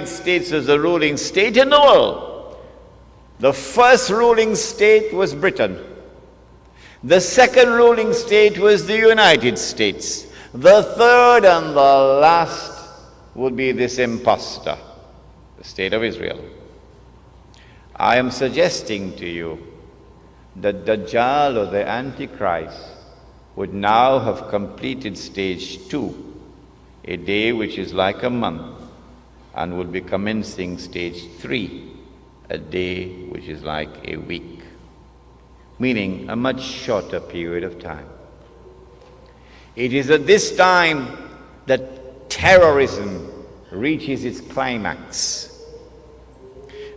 States was the ruling state in the world. The first ruling state was Britain. The second ruling state was the United States. The third and the last would be this impostor, the state of Israel. I am suggesting to you that Dajjal, or the Antichrist, would now have completed stage 2, a day which is like a month, and would be commencing stage 3, a day which is like a week, meaning a much shorter period of time. It is at this time that terrorism reaches its climax.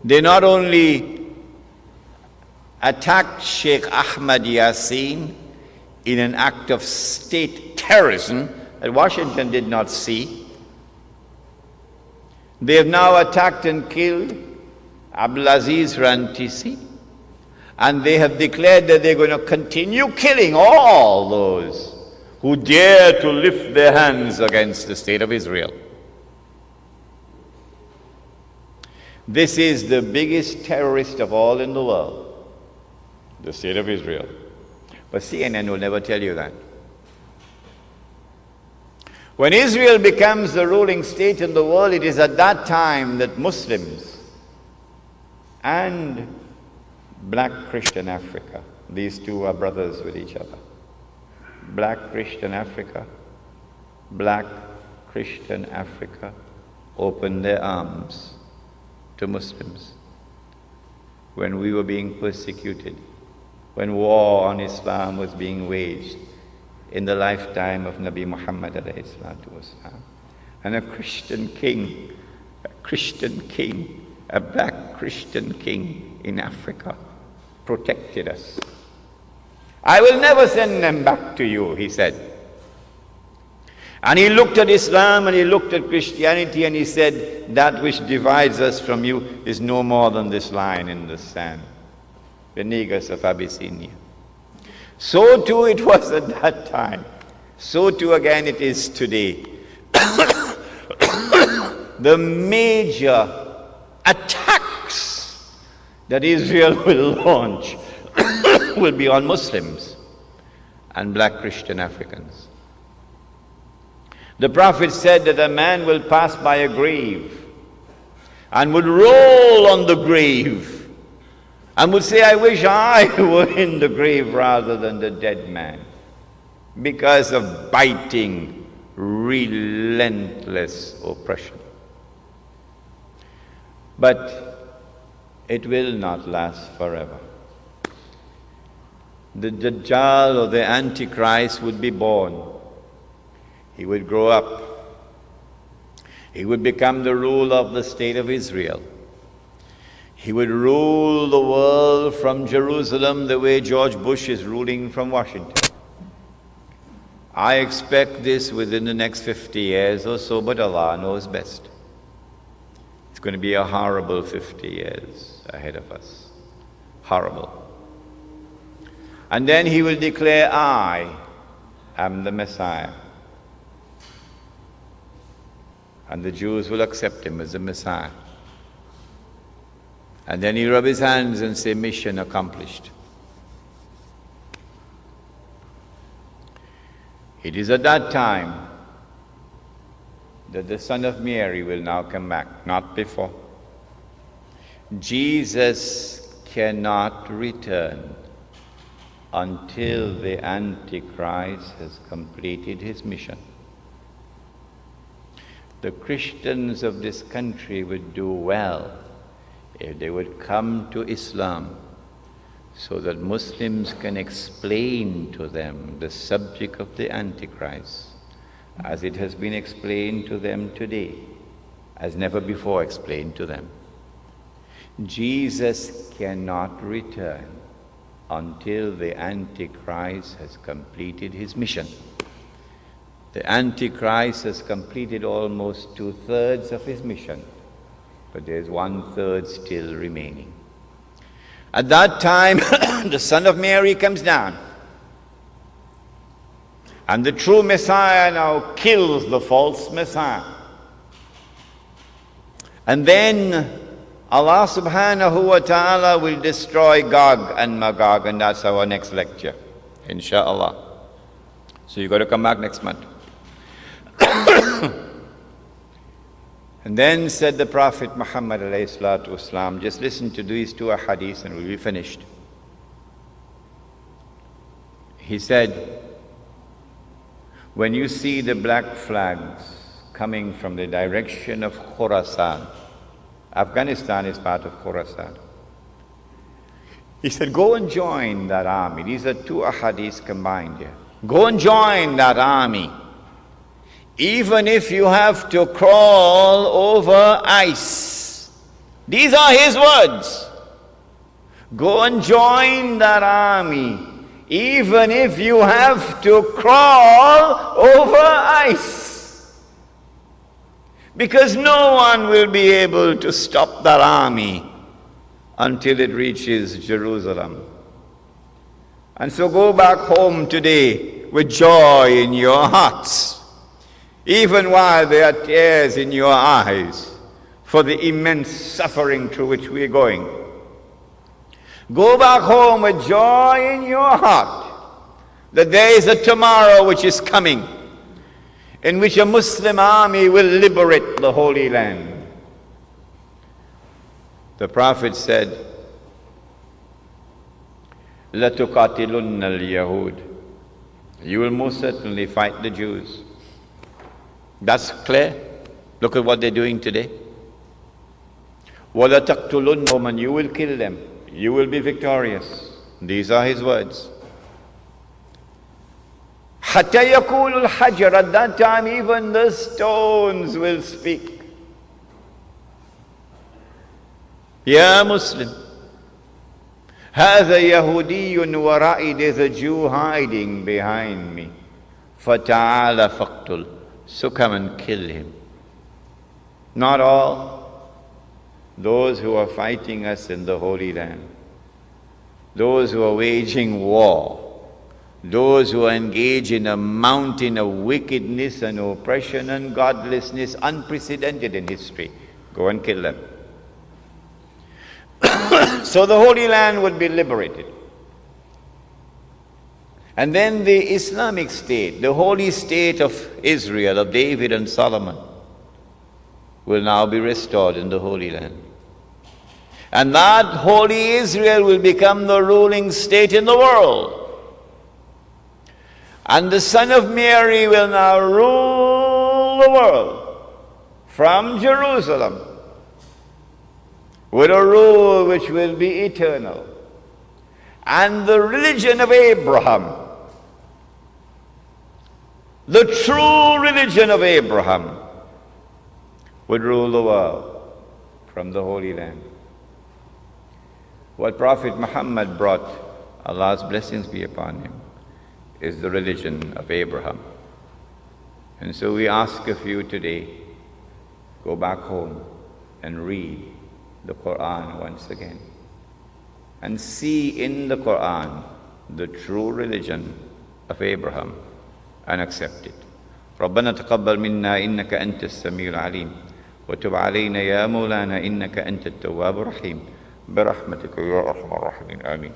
They not only attacked Sheikh Ahmad Yassin in an act of state terrorism that Washington did not see. They have now attacked and killed Abdulaziz Rantisi, and they have declared that they're going to continue killing all those who dare to lift their hands against the state of Israel. This is the biggest terrorist of all in the world, the state of Israel. But CNN will never tell you that. When Israel becomes the ruling state in the world, it is at that time that Muslims and black Christian Africa, these two are brothers with each other. Black Christian Africa, black Christian Africa opened their arms to Muslims when we were being persecuted, when war on Islam was being waged in the lifetime of Nabi Muhammad alayhi salatu wasalam. And a Christian king, a black Christian king in Africa protected us. I will never send them back to you, he said. And he looked at Islam and he looked at Christianity and he said, that which divides us from you is no more than this line in the sand, the Negus of Abyssinia. So too it was at that time. So too again it is today. The major attacks that Israel will launch will be on Muslims and black Christian Africans. The Prophet said that a man will pass by a grave and would roll on the grave and would say, I wish I were in the grave rather than the dead man, because of biting, relentless oppression. But it will not last forever. The Dajjal, or the Antichrist, would be born. He would grow up. He would become the ruler of the state of Israel. He would rule the world from Jerusalem the way George Bush is ruling from Washington. I expect this within the next 50 years or so, but Allah knows best. It's going to be a horrible 50 years ahead of us. Horrible. And then he will declare, I am the Messiah. And the Jews will accept him as the Messiah. And then he rub his hands and say, mission accomplished. It is at that time that the Son of Mary will now come back, not before. Jesus cannot return until the Antichrist has completed his mission. The Christians of this country would do well if they would come to Islam so that Muslims can explain to them the subject of the Antichrist as it has been explained to them today, as never before explained to them. Jesus cannot return until the Antichrist has completed his mission. The Antichrist has completed almost 2/3 of his mission, but there's 1/3 still remaining. At that time, the Son of Mary comes down, and the true Messiah now kills the false Messiah. And then Allah subhanahu wa ta'ala will destroy Gog and Magog, and that's our next lecture, inshallah. So you got to come back next month. And then said the Prophet Muhammad alayhi salatu wasalam, just listen to these two ahadith and we'll be finished. He said, when you see the black flags coming from the direction of Khurasan, Afghanistan is part of Khurasan. He said, go and join that army. These are two ahadiths combined here. Go and join that army. Even if you have to crawl over ice. These are his words. Go and join that army. Even if you have to crawl over ice. Because no one will be able to stop that army until it reaches Jerusalem. And so go back home today with joy in your hearts, even while there are tears in your eyes for the immense suffering through which we are going. Go back home with joy in your heart that there is a tomorrow which is coming, in which a Muslim army will liberate the Holy Land. The Prophet said, لَتُقَاتِلُنَّ الْيَهُودِ, you will most certainly fight the Jews. That's clear. Look at what they're doing today. وَلَتَقْتُلُنَّهُمْ, and you will kill them. You will be victorious. These are his words. حَتَّى يَقُولُ الْحَجَرُ, at that time even the stones will speak. Ya Muslim, هَذَا يَهُودِيٌّ وَرَائِي, there's a Jew hiding behind me. فَتَعَالَ فَقْتُلْ, so come and kill him. Not all. Those who are fighting us in the Holy Land, those who are waging war, those who are engaged in a mountain of wickedness and oppression and godlessness unprecedented in history, go and kill them. So the Holy Land would be liberated. And then the Islamic State, the holy state of Israel, of David and Solomon, will now be restored in the Holy Land. And that holy Israel will become the ruling state in the world. And the Son of Mary will now rule the world from Jerusalem with a rule which will be eternal. And the religion of Abraham, the true religion of Abraham, would rule the world from the Holy Land. What Prophet Muhammad brought, Allah's blessings be upon him, is the religion of Abraham. And so we ask of you today, go back home and read the Quran once again, and see in the Quran the true religion of Abraham, and accept it. ربنا تقبل منا إنك أنت السميع العليم وتب علينا يا مولانا إنك أنت التواب الرحيم برحمتك يا أرحم الراحمين آمين.